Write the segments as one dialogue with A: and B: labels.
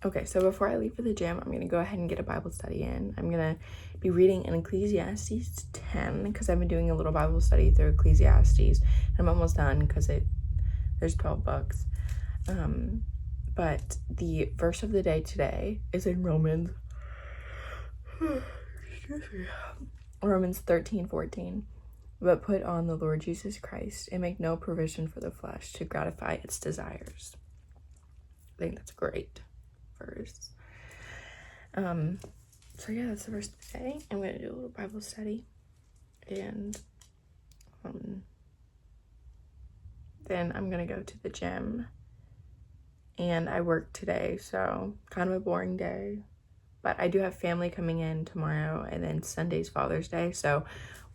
A: Okay, so before I leave for the gym, I'm going to go ahead and get a Bible study in. I'm going to be reading in Ecclesiastes 10 because I've been doing a little Bible study through Ecclesiastes. And I'm almost done because there's 12 books. But the verse of the day today is in Romans 13:14. But put on the Lord Jesus Christ and make no provision for the flesh to gratify its desires. I think that's great verse. So yeah, that's the verse of the day. I'm gonna do a little Bible study, and then I'm gonna go to the gym. And I work today, so kind of a boring day. But I do have family coming in tomorrow, and then Sunday's Father's Day, so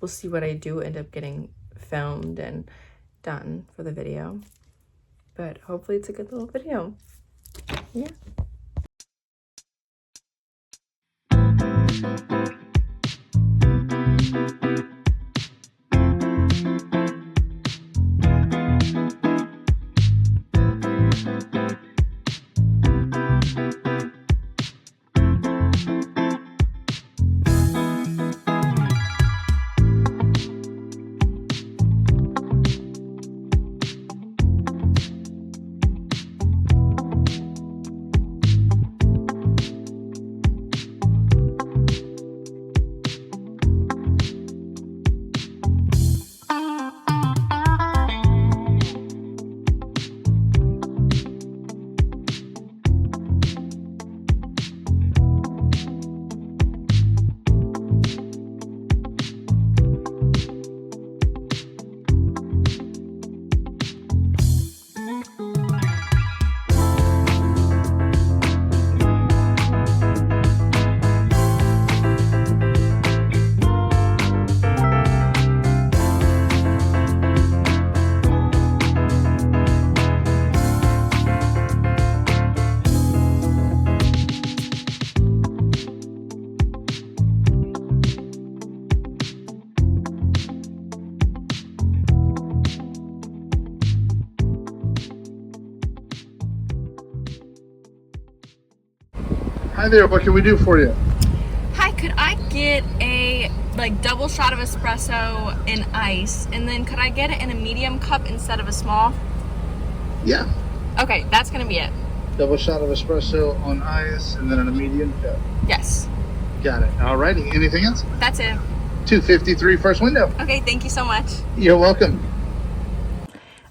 A: we'll see what I do end up getting filmed and done for the video. But hopefully it's a good little video. Yeah.
B: Hi there, what can we do for you?
A: Hi, could I get a double shot of espresso in ice, and then could I get it in a medium cup instead of a small?
B: Yeah.
A: Okay, that's gonna be it.
B: Double shot of espresso on ice and then in a medium cup.
A: Yes.
B: Got it. Alrighty. Anything else?
A: That's it.
B: 253 first window.
A: Okay, thank you so much.
B: You're welcome.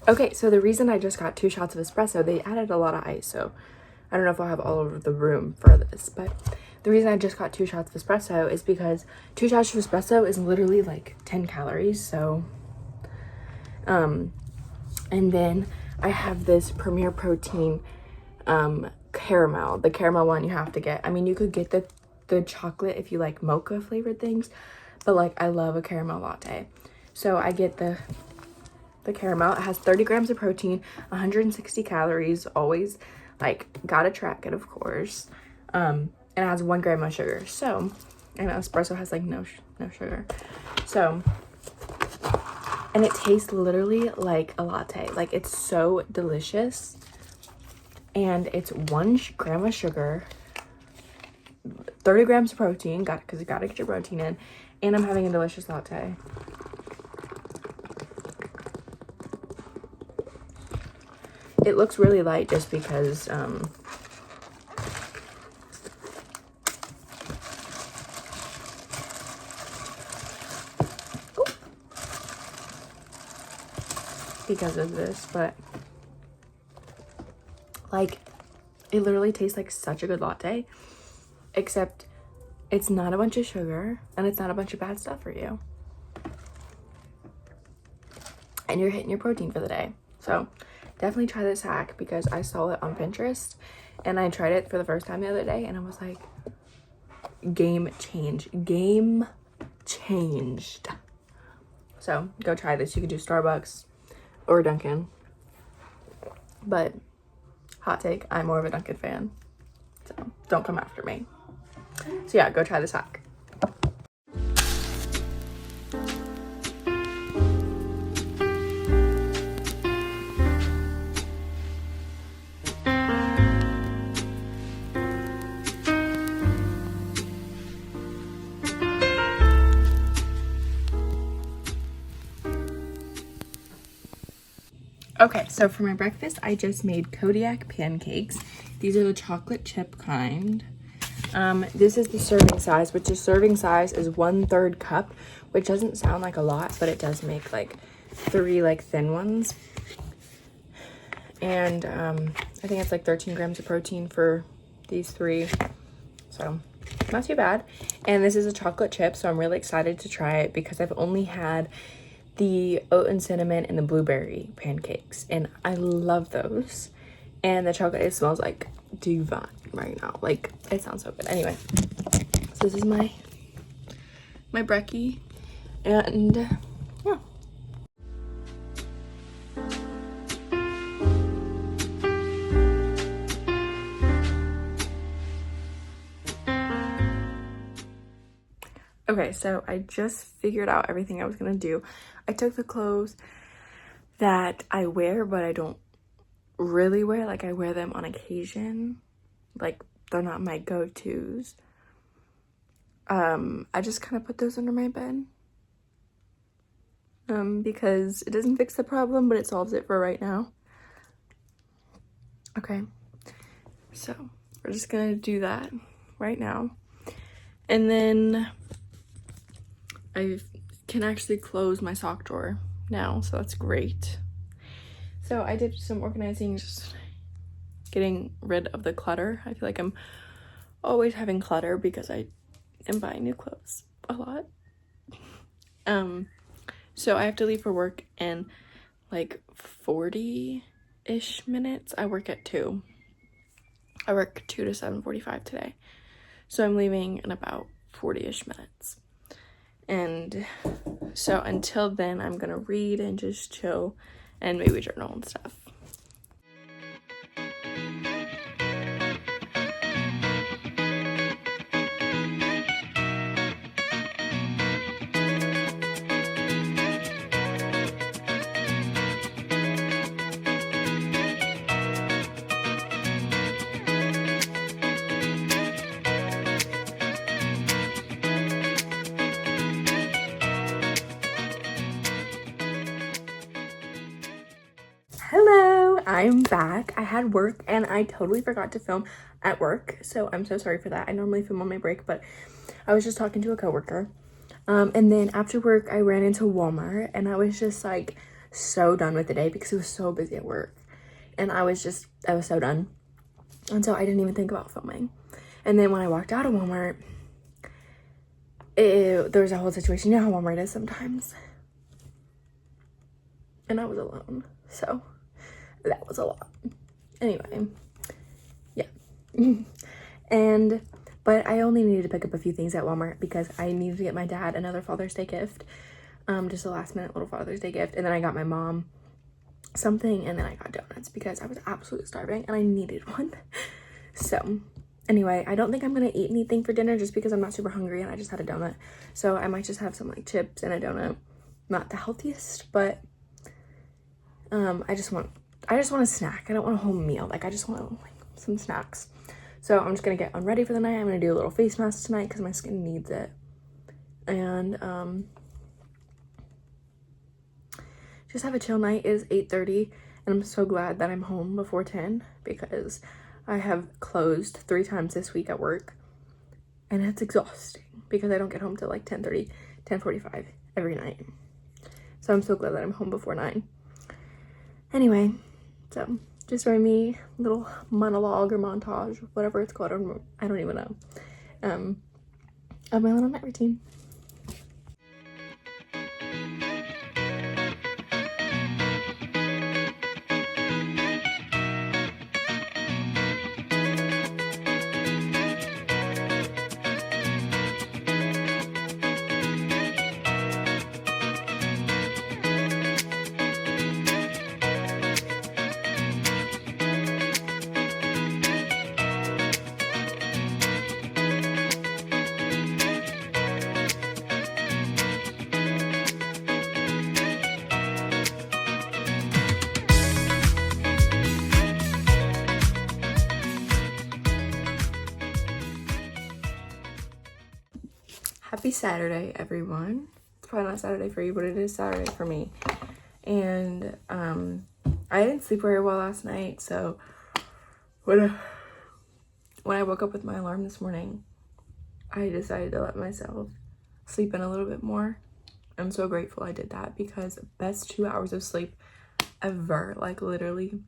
A: Okay, so the reason I just got 2 shots of espresso, they added a lot of ice, so I don't know if I'll have all over the room for this, but the reason I just got 2 shots of espresso is because 2 shots of espresso is literally like 10 calories, so, and then I have this Premier Protein, caramel. The caramel one you have to get. I mean, you could get the chocolate if you like mocha flavored things, but like I love a caramel latte. So I get the caramel. It has 30 grams of protein, 160 calories, always like gotta track it, of course. And it has 1 gram of sugar. So, and espresso has like no sugar. So, and it tastes literally like a latte. Like, it's so delicious. And it's 1 gram of sugar, 30 grams of protein, because you gotta get your protein in, and I'm having a delicious latte. It looks really light just because because of this, but like it literally tastes like such a good latte, except it's not a bunch of sugar and it's not a bunch of bad stuff for you, and you're hitting your protein for the day. So definitely try this hack, because I saw it on Pinterest and I tried it for the first time the other day and I was like, game changed. So go try this. You could do Starbucks or Dunkin', but hot take, I'm more of a Dunkin' fan, so don't come after me. So yeah, go try this hack. Okay, so for my breakfast, I just made Kodiak pancakes. These are the chocolate chip kind. This is the serving size, which the serving size is 1/3 cup, which doesn't sound like a lot, but it does make like 3 like thin ones. And I think it's like 13 grams of protein for these 3. So not too bad. And this is a chocolate chip, so I'm really excited to try it because I've only had the oat and cinnamon and the blueberry pancakes, and I love those. And the chocolate, it smells like divine right now. Like, it sounds so good. Anyway, so this is my brekkie, and yeah. Okay, so I just figured out everything I was gonna do. I took the clothes that I wear, but I don't really wear. Like, I wear them on occasion. Like, they're not my go-tos. I just kind of put those under my bed. Because it doesn't fix the problem, but it solves it for right now. Okay, so we're just gonna do that right now. And then I can actually close my sock drawer now, so that's great. So I did some organizing, just getting rid of the clutter. I feel like I'm always having clutter because I am buying new clothes a lot. So I have to leave for work in like 40-ish minutes. I work at 2. I work 2 to 7:45 today. So I'm leaving in about 40-ish minutes. And so until then, I'm gonna read and just chill and maybe journal and stuff. Hello, I'm back. I had work and I totally forgot to film at work, so I'm so sorry for that. I normally film on my break, but I was just talking to a coworker. And then after work, I ran into Walmart and I was just like so done with the day because it was so busy at work. And I was so done. And so I didn't even think about filming. And then when I walked out of Walmart, there was a whole situation. You know how Walmart is sometimes. And I was alone, so that was a lot. Anyway, yeah. But I only needed to pick up a few things at Walmart because I needed to get my dad another Father's Day gift. Just a last minute little Father's Day gift. And then I got my mom something, and then I got donuts because I was absolutely starving and I needed one. So anyway, I don't think I'm gonna eat anything for dinner just because I'm not super hungry and I just had a donut. So I might just have some like chips and a donut. Not the healthiest, but I just want a snack. I don't want a whole meal. Like, I just want like some snacks. So I'm just gonna get unready for the night. I'm gonna do a little face mask tonight because my skin needs it. And just have a chill night. It is 8:30 and I'm so glad that I'm home before 10 because I have closed 3 times this week at work and it's exhausting because I don't get home till like 10:30, 10:45 every night. So I'm so glad that I'm home before 9. Anyway, so just join me, little monologue or montage, whatever it's called. I don't even know. Of my little night routine. Happy Saturday, everyone. It's probably not Saturday for you, but it is Saturday for me. And I didn't sleep very well last night, so when I woke up with my alarm this morning, I decided to let myself sleep in a little bit more. I'm so grateful I did that because best 2 hours of sleep ever. Like literally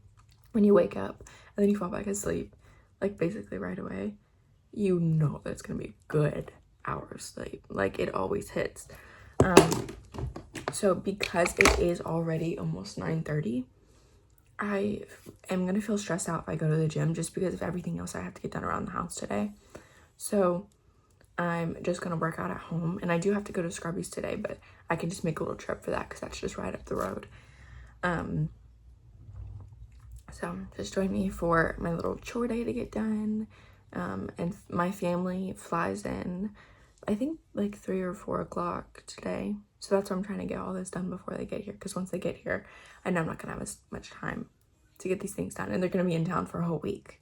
A: when you wake up and then you fall back asleep, like basically right away, you know that it's gonna be a good hour of sleep. Like it always hits. So because it is already almost 9:30, I am gonna feel stressed out if I go to the gym just because of everything else I have to get done around the house today. So I'm just gonna work out at home, and I do have to go to Scrubbies today, but I can just make a little trip for that because that's just right up the road. So just join me for my little chore day to get done. And my family flies in, I think like 3 or 4 o'clock today. So that's why I'm trying to get all this done before they get here. Because once they get here, I know I'm not gonna have as much time to get these things done. And they're gonna be in town for a whole week.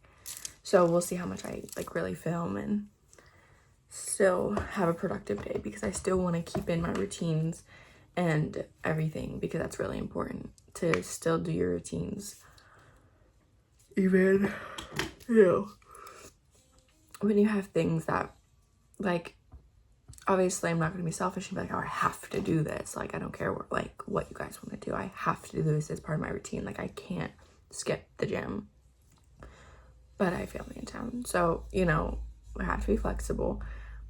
A: So we'll see how much I like really film and still have a productive day because I still want to keep in my routines and everything because that's really important to still do your routines. Even, you know, when you have things that, like, obviously I'm not going to be selfish and be like, oh, I have to do this. Like, I don't care what you guys want to do. I have to do this as part of my routine. Like, I can't skip the gym. But I have family in town. So, you know, I have to be flexible.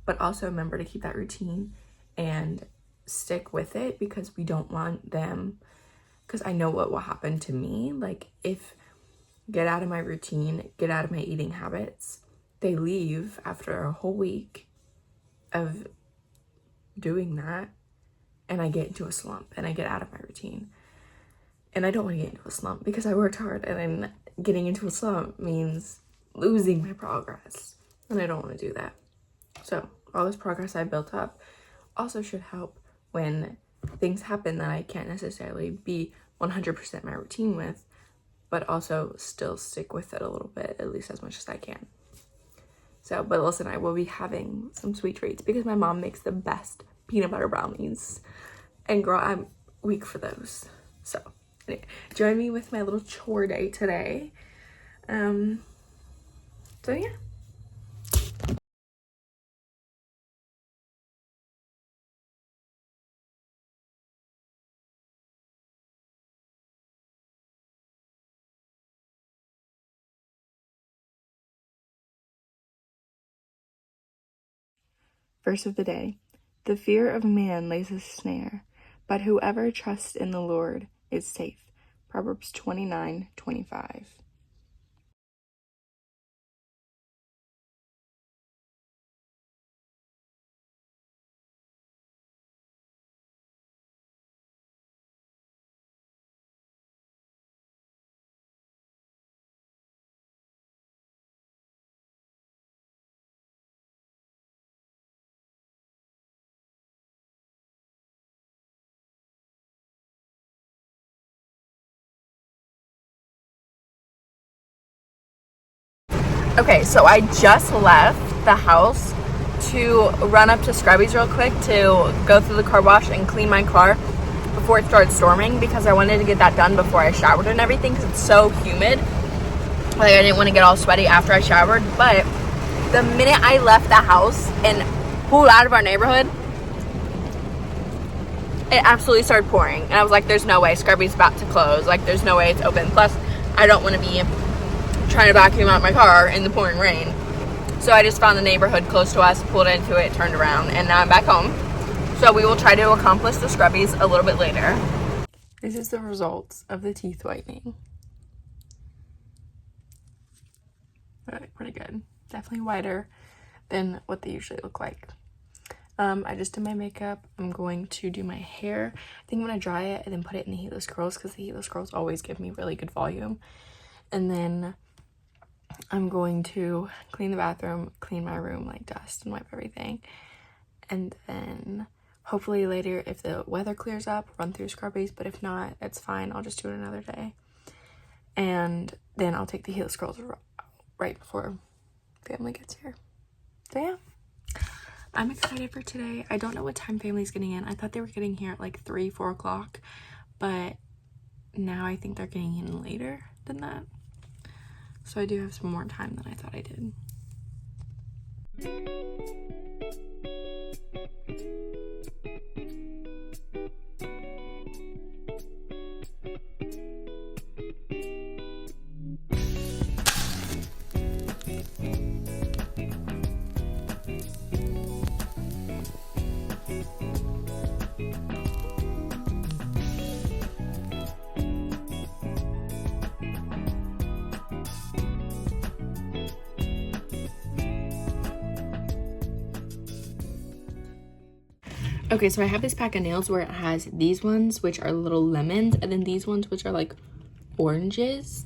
A: But also remember to keep that routine and stick with it because we don't want them. Because I know what will happen to me. Like, if get out of my routine, get out of my eating habits, they leave after a whole week of doing that and I get into a slump and I get out of my routine. And I don't want to get into a slump because I worked hard, and then getting into a slump means losing my progress. And I don't want to do that. So all this progress I built up also should help when things happen that I can't necessarily be 100% my routine with, but also still stick with it a little bit, at least as much as I can. So, but listen, I will be having some sweet treats because my mom makes the best peanut butter brownies. And girl, I'm weak for those. So, anyway, join me with my little chore day today. So yeah. Verse of the day. The fear of man lays a snare, but whoever trusts in the Lord is safe. Proverbs 29:25. Okay, so I just left the house to run up to Scrubby's real quick to go through the car wash and clean my car before it started storming, because I wanted to get that done before I showered and everything, because it's so humid. Like, I didn't want to get all sweaty after I showered. But the minute I left the house and pulled out of our neighborhood, it absolutely started pouring. And I was like, there's no way Scrubby's about to close. Like, there's no way it's open. Plus, I don't want to be trying to vacuum out my car in the pouring rain. So I just found the neighborhood close to us, pulled into it, turned around, and now I'm back home. So we will try to accomplish the Scrubbies a little bit later. This is the results of the teeth whitening. Pretty good. Definitely whiter than what they usually look like. I just did my makeup. I'm going to do my hair. I think I'm going to dry it and then put it in the heatless curls, because the heatless curls always give me really good volume. And then I'm going to clean the bathroom, clean my room, like dust and wipe everything. And then hopefully later, if the weather clears up, run through Scrubbies. But if not, it's fine. I'll just do it another day. And then I'll take the heatless curls right before family gets here. So yeah, I'm excited for today. I don't know what time family's getting in. I thought they were getting here at like 3-4 o'clock, but now I think they're getting in later than that. So I do have some more time than I thought I did. Okay, so I have this pack of nails where it has these ones, which are little lemons, and then these ones, which are like oranges.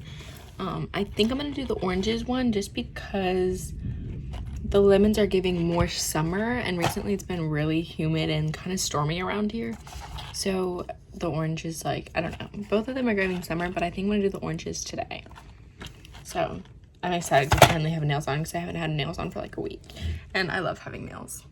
A: I think I'm gonna do the oranges one just because the lemons are giving more summer, and recently it's been really humid and kind of stormy around here. So the oranges, like, I don't know. Both of them are giving summer, but I think I'm gonna do the oranges today. So I'm excited to finally have nails on, because I haven't had nails on for like a week, and I love having nails.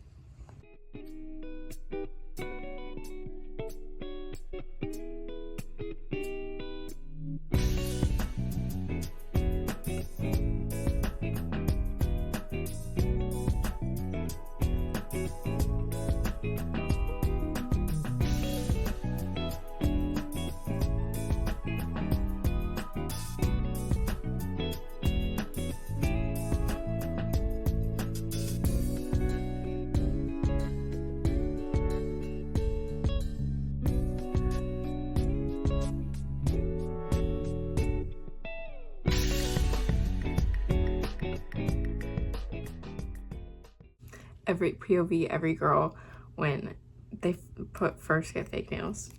A: Every POV, every girl, when they first get fake nails.